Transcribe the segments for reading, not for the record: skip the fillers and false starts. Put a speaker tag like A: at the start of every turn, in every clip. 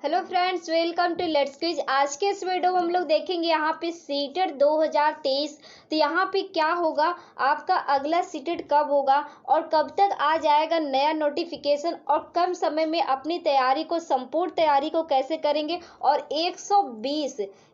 A: Hello friends, welcome to let's quiz. आज के इस वीडियो में हम लोग देखेंगे यहाँ पे सीटेट 2023। तो यहाँ पे क्या होगा, आपका अगला सीटेट कब होगा और कब तक आ जाएगा नया नोटिफिकेशन, और कम समय में अपनी तैयारी को, संपूर्ण तैयारी को कैसे करेंगे, और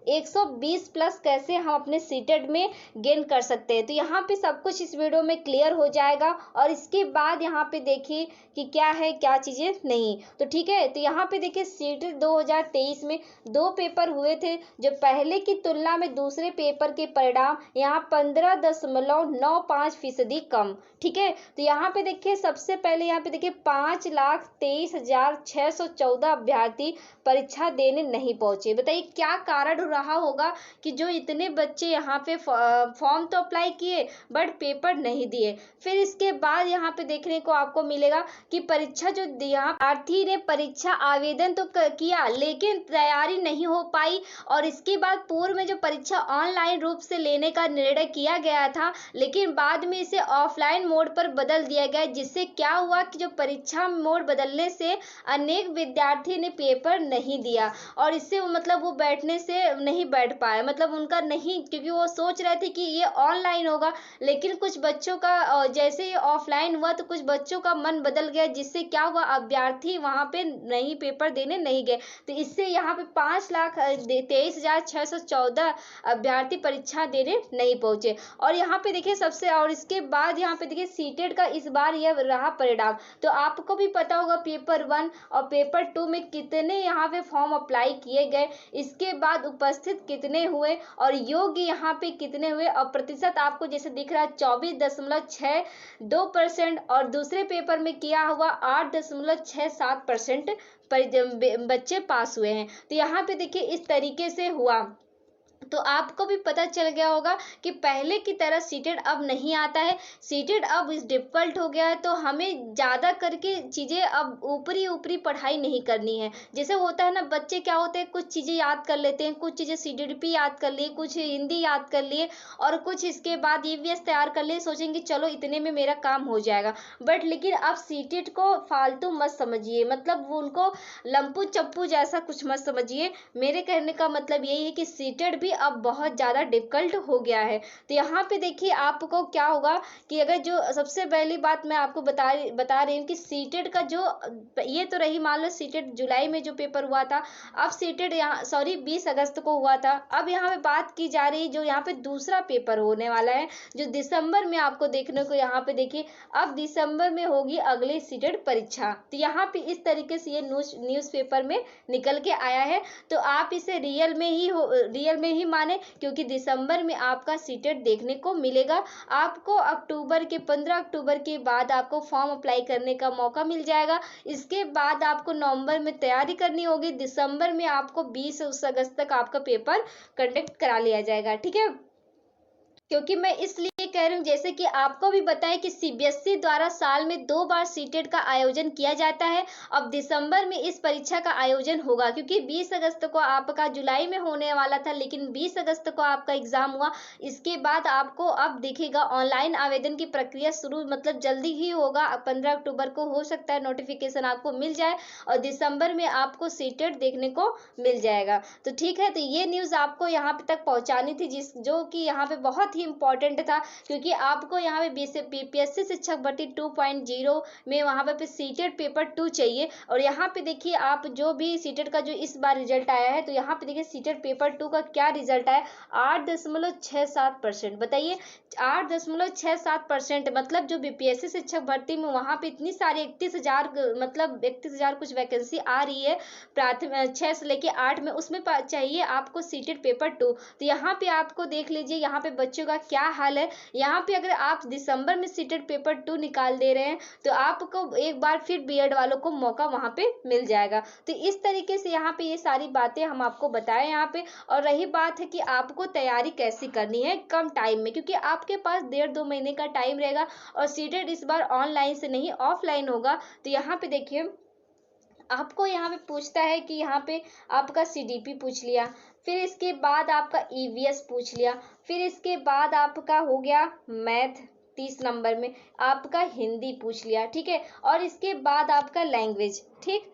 A: 120 प्लस कैसे हम अपने सीटेट में गेन कर सकते हैं। तो यहाँ पे सब कुछ इस वीडियो में क्लियर हो जाएगा। और इसके बाद यहाँ पे देखिए कि क्या है, क्या चीज़ें नहीं। तो ठीक है, तो यहाँ पे देखिए सीटेट 2023 में 2 पेपर हुए थे, जो पहले की तुलना में दूसरे पेपर के परिणाम यहाँ 15.95% कम। ठीक है, तो यहाँ पे देखिए सबसे पहले यहाँ पे देखिए 5,23,614 अभ्यर्थी परीक्षा देने नहीं पहुंचे। बताइए क्या कारण रहा होगा कि जो इतने बच्चे यहाँ पे फॉर्म तो अप्लाई किए बट पेपर नहीं दिए। फिर इसके बाद यहाँ पे देखने को आपको मिलेगा कि परीक्षा जो यहाँ अभ्यर्थी ने परीक्षा आवेदन तो किया लेकिन तैयारी नहीं हो पाई। और इसके बाद पूर्व में जो परीक्षा ऑनलाइन रूप से लेने का निर्णय किया गया था, लेकिन बाद में इसे ऑफलाइन मोड पर बदल दिया गया, जिससे क्या हुआ कि जो परीक्षा मोड बदलने से अनेक विद्यार्थी ने पेपर नहीं दिया। और इससे मतलब वो बैठने से नहीं बैठ पाए, मतलब उनका नहीं, क्योंकि वो सोच रहे थे कि ये ऑनलाइन होगा, लेकिन कुछ बच्चों का जैसे ही ऑफलाइन हुआ तो कुछ बच्चों का मन बदल गया, जिससे क्या हुआ, अभ्यर्थी वहां पे नहीं पेपर देने नहीं गए। तो इससे यहाँ पे 5,23,614 अभ्यर्थी परीक्षा देने नहीं पहुंचे। और यहाँ पे देखिए सबसे, और इसके बाद यहाँ पे देखिए सीटेट का इस बार यह रहा परिणाम। तो आपको भी पता होगा पेपर 1 और पेपर 2 में कितने यहाँ पे फॉर्म अप्लाई किए गए, इसके बाद उपस्थित कितने हुए और योग्य यहाँ पे कितने हुए, और प्रतिशत आपको जैसे दिख रहा है 24.62%, और दूसरे पेपर में किया हुआ 8.67% बच्चे पास हुए हैं। तो यहाँ पे देखिए इस तरीके से हुआ। तो आपको भी पता चल गया होगा कि पहले की तरह सीटेट अब नहीं आता है, सीटेट अब इस डिफिकल्ट हो गया है। तो हमें ज़्यादा करके चीज़ें अब ऊपरी ऊपरी पढ़ाई नहीं करनी है। जैसे होता है ना, बच्चे क्या होते हैं, कुछ चीज़ें याद कर लेते हैं, कुछ चीज़ें सीडीपी याद कर लिए, कुछ हिंदी याद कर लिए, और कुछ इसके बाद ईवीएस तैयार कर लिए, सोचेंगे चलो इतने में मेरा काम हो जाएगा। बट लेकिन अब सीटेट को फालतू मत समझिए, मतलब वो उनको लंपू चप्पू जैसा कुछ मत समझिए। मेरे कहने का मतलब यही है कि सीटेट भी अब बहुत ज़्यादा डिफिकल्ट हो गया है। तो यहाँ पे देखिए आपको क्या होगा कि अगर जो सबसे पहली बात मैं आपको बता रही हूँ कि सीटेट का जो, ये तो रही, मान लो सीटेट जुलाई में जो पेपर हुआ था, अब सीटेट यहाँ 20 अगस्त को हुआ था। अब यहाँ पे बात की जा रही है जो यहाँ पे दूसरा पेपर होने वाला है, जो दिसंबर में आपको देखने को, यहाँ पे देखिए अब दिसंबर में होगी अगली सीटेट परीक्षा। तो यहाँ पे इस तरीके से ये न्यूज़पेपर में निकल के आया है। तो आप इसे रियल में ही माने, क्योंकि दिसंबर में आपका सीटेट देखने को मिलेगा। आपको 15 अक्टूबर के बाद आपको फॉर्म अप्लाई करने का मौका मिल जाएगा। इसके बाद आपको नवंबर में तैयारी करनी होगी, दिसंबर में आपको 20 अगस्त तक आपका पेपर कंडक्ट करा लिया जाएगा। ठीक है, क्योंकि मैं इसलिए कह रही हूँ, जैसे कि आपको भी बताएं कि सीबीएसई द्वारा साल में 2 बार सीटेट का आयोजन किया जाता है। अब दिसंबर में इस परीक्षा का आयोजन होगा, क्योंकि 20 अगस्त को आपका जुलाई में होने वाला था, लेकिन 20 अगस्त को आपका एग्जाम हुआ। इसके बाद आपको अब दिखेगा ऑनलाइन आवेदन की प्रक्रिया शुरू, मतलब जल्दी ही होगा। 15 अक्टूबर को हो सकता है नोटिफिकेशन आपको मिल जाए, और दिसंबर में आपको सीटेट देखने को मिल जाएगा। तो ठीक है, तो ये न्यूज़ आपको यहाँ पे तक पहुँचानी थी, जो कि यहाँ पे बहुत इंपॉर्टेंट था, क्योंकि आपको यहाँ पे बीपीएससी शिक्षक भर्ती 2.0 में वहाँ पे सीटेट पेपर 2 चाहिए। और यहाँ पे देखिए आप जो भी सीटेट का जो इस बार रिजल्ट आया है, तो यहाँ पे देखिए सीटेट पेपर 2 का क्या रिजल्ट आया, 8.67%। बताइए 8.67%, मतलब जो बीपीएससी शिक्षक भर्ती में वहाँ पे इतनी सारी 31,000 कुछ वैकेंसी आ रही है, प्राथमिक 6 से लेके 8 में, उसमें चाहिए आपको सीटेट पेपर 2। तो यहाँ पे आपको देख लीजिए यहाँ पे बच्चों का क्या हाल है। यहाँ पे अगर आप दिसंबर में सीटेट पेपर 2 निकाल दे रहे हैं, तो आपको एक बार फिर बीएड वालों को मौका वहां पे मिल जाएगा। तो इस तरीके से यहाँ पे ये सारी बातें हम आपको बताएं यहाँ पे। और रही बात है कि आपको तैयारी कैसी करनी है कम टाइम में, क्योंकि आपके पास 1.5-2 महीने का टाइम रहेगा, और सीटेट इस बार ऑनलाइन से नहीं ऑफलाइन होगा। तो यहाँ पे देखिए आपको यहाँ पे पूछता है कि यहाँ पे आपका सीडीपी पूछ लिया, फिर इसके बाद आपका ईवीएस पूछ लिया, फिर इसके बाद आपका हो गया मैथ 30 नंबर में, आपका हिंदी पूछ लिया। ठीक है, और इसके बाद आपका लैंग्वेज, ठीक,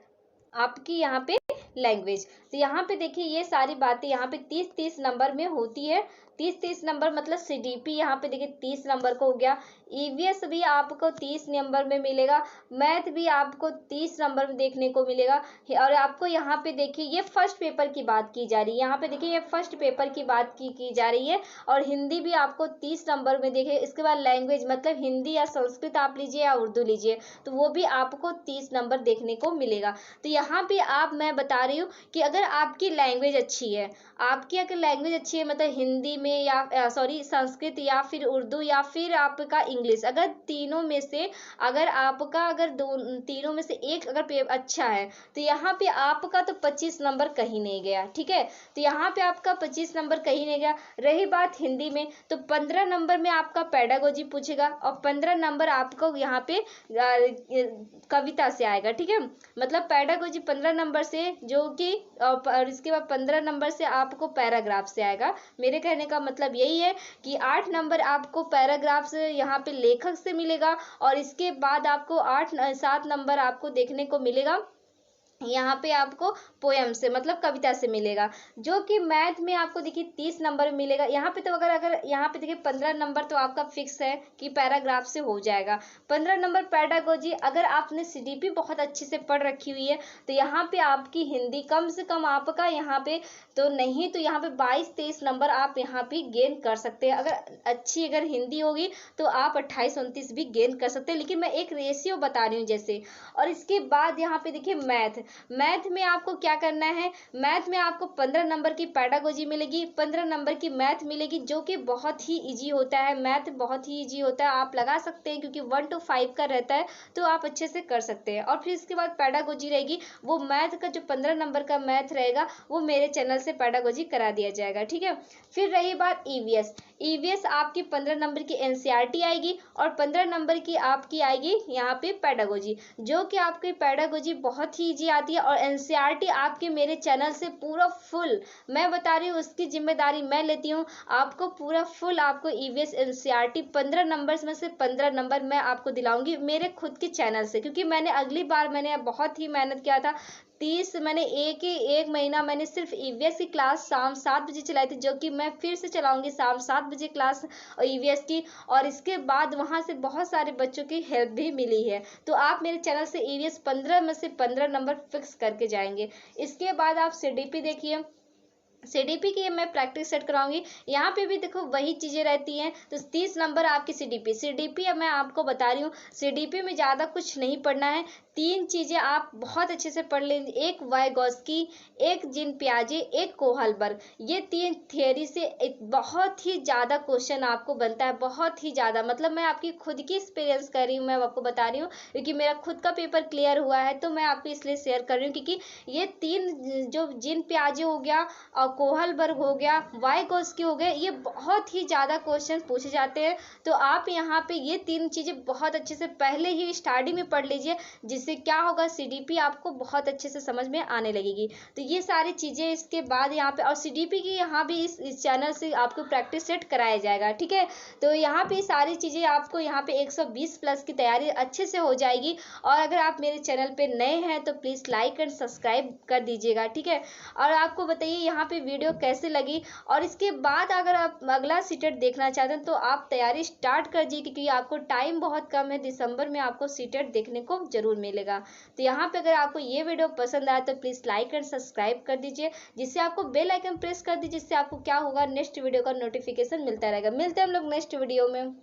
A: आपकी यहाँ पे लैंग्वेज। तो यहाँ पे देखिए ये सारी बातें यहाँ पे 30-30 नंबर में होती है। 30-30 नंबर मतलब सीडीपी यहाँ पे देखिए 30 नंबर का हो गया। ईवीएस भी आपको 30 नंबर में मिलेगा। मैथ भी आपको 30 नंबर में देखने को मिलेगा। और आपको यहाँ पे देखिए ये फर्स्ट पेपर की बात की जा रही है। यहाँ पे देखिए ये फर्स्ट पेपर की बात की जा रही है। और हिंदी भी आपको 30 नंबर में देखिए। इसके बाद लैंग्वेज मतलब हिंदी या संस्कृत आप लीजिए या उर्दू लीजिए, तो वो भी आपको 30 नंबर देखने को मिलेगा। तो यहाँ पे मैं बता रही हूँ कि अगर आपकी लैंग्वेज अच्छी है, आपकी अगर लैंग्वेज अच्छी है मतलब हिंदी में या सॉरी संस्कृत या फिर उर्दू या फिर आपका इंग्लिश, अगर तीनों में से अगर आपका अगर तीनों में से एक अगर अच्छा है, तो यहाँ पे आपका तो 25 नंबर कहीं नहीं गया। ठीक है, तो यहाँ पे आपका 25 नंबर कहीं नहीं गया। रही बात हिंदी में, तो 15 नंबर में आपका पेडागोजी पूछेगा और 15 नंबर आपको यहाँ पे कविता से आएगा। ठीक है, मतलब पेडागोजी 15 नंबर से, जो कि और इसके बाद 15 नंबर से आपको पैराग्राफ से आएगा। मेरे कहने का मतलब यही है कि 8 नंबर आपको पैराग्राफ से यहाँ पे लेखक से मिलेगा और इसके बाद आपको 7 नंबर आपको देखने को मिलेगा यहाँ पे आपको पोयम से मतलब कविता से मिलेगा। जो कि मैथ में आपको देखिए 30 नंबर मिलेगा। यहाँ पे तो अगर यहाँ पे देखिए 15 नंबर तो आपका फिक्स है कि पैराग्राफ से हो जाएगा। 15 नंबर पेडागोजी, अगर आपने सीडीपी बहुत अच्छे से पढ़ रखी हुई है तो यहाँ पे आपकी हिंदी कम से कम आपका यहाँ पे तो नहीं तो यहाँ पे 22-23 नंबर आप यहाँ पे गेन कर सकते हैं। अगर हिंदी होगी तो आप 28-29 भी गेन कर सकते हैं, लेकिन मैं एक रेशियो बता रही हूँ जैसे। और इसके बाद यहाँ पे देखिए मैथ में आपको क्या करना है। मैथ में आपको 15 नंबर की पेडागोजी मिलेगी, 15 नंबर की मैथ मिलेगी, जो कि बहुत ही इजी होता है। मैथ बहुत ही इजी होता है, आप लगा सकते हैं क्योंकि 1 to 5 का रहता है, तो आप अच्छे से कर सकते हैं। और फिर इसके बाद पेडागोजी रहेगी, वो मैथ का जो 15 नंबर का मैथ रहेगा वो मेरे चैनल से पेडागोजी करा दिया जाएगा। ठीक है, फिर रही बात ईवीएस आपकी 15 नंबर की एनसीईआरटी आएगी और 15 नंबर की आपकी आएगी यहाँ पे पेडागोजी, जो कि आपकी पेडागोजी बहुत ही इजी आती है। और एनसीईआरटी आपके मेरे चैनल से पूरा फुल मैं बता रही हूँ, उसकी जिम्मेदारी मैं लेती हूँ। आपको पूरा फुल आपको ईवीएस एनसीईआरटी 15 नंबर में से 15 नंबर मैं आपको दिलाऊंगी मेरे खुद के चैनल से, क्योंकि मैंने अगली बार मैंने बहुत ही मेहनत किया था। मैंने एक महीना मैंने सिर्फ ईवीएस की क्लास शाम 7 बजे चलाई थी, जो कि मैं फिर से चलाऊंगी शाम 7 बजे क्लास ईवीएस की। और इसके बाद वहां से बहुत सारे बच्चों की हेल्प भी मिली है। तो आप मेरे चैनल से ईवीएस 15 में से 15 नंबर फिक्स करके जाएंगे। इसके बाद आप सीडीपी देखिए, सीडीपी की मैं प्रैक्टिस सेट कराऊंगी। यहाँ पे भी देखो वही चीजें रहती हैं। तो 30 नंबर आपकी सीडीपी अब मैं आपको बता रही हूँ, सीडीपी में ज्यादा कुछ नहीं पढ़ना है। 3 चीजें आप बहुत अच्छे से पढ़ लेंगे, एक वाइगॉस्की, एक जीन पियाजे, एक कोहलबर्ग। ये 3 थियरी से एक बहुत ही ज्यादा क्वेश्चन आपको बनता है, बहुत ही ज्यादा। मतलब मैं आपकी खुद की एक्सपीरियंस कर रही हूँ, मैं आपको बता रही हूँ, क्योंकि मेरा खुद का पेपर क्लियर हुआ है, तो मैं आपको इसलिए शेयर कर रही हूँ। क्योंकि ये 3 जो जीन पियाजे हो गया और कोहलबर्ग हो गया, वाइगॉस्की हो गया, ये बहुत ही ज्यादा क्वेश्चन पूछे जाते हैं। तो आप यहाँ पे ये 3 चीजें बहुत अच्छे से पहले ही स्टार्टिंग में पढ़ लीजिए, जिससे क्या होगा सीडीपी आपको बहुत अच्छे से समझ में आने लगेगी। तो ये सारी चीजें इसके बाद यहाँ पे, और सीडीपी की यहाँ भी इस चैनल से आपको प्रैक्टिस सेट कराया जाएगा। ठीक है, तो यहाँ पे सारी चीजें आपको यहाँ पे 120 प्लस की तैयारी अच्छे से हो जाएगी। और अगर आप मेरे चैनल पे नए हैं तो प्लीज लाइक एंड सब्सक्राइब कर दीजिएगा। ठीक है, और आपको बताइए यहाँ पे वीडियो कैसे लगी। और इसके बाद अगर आप अगला सीटेट देखना चाहते हैं तो आप तैयारी स्टार्ट कर दीजिए, क्योंकि आपको टाइम बहुत कम है। दिसंबर में आपको सीटेट देखने को जरूर मिलेगा। तो यहाँ पे अगर आपको ये वीडियो पसंद आया तो प्लीज लाइक एंड सब्सक्राइब कर दीजिए, जिससे आपको बेल आइकन प्रेस कर दीजिए, जिससे आपको क्या होगा नेक्स्ट वीडियो का नोटिफिकेशन मिलता रहेगा। मिलते हैं हम लोग नेक्स्ट वीडियो में।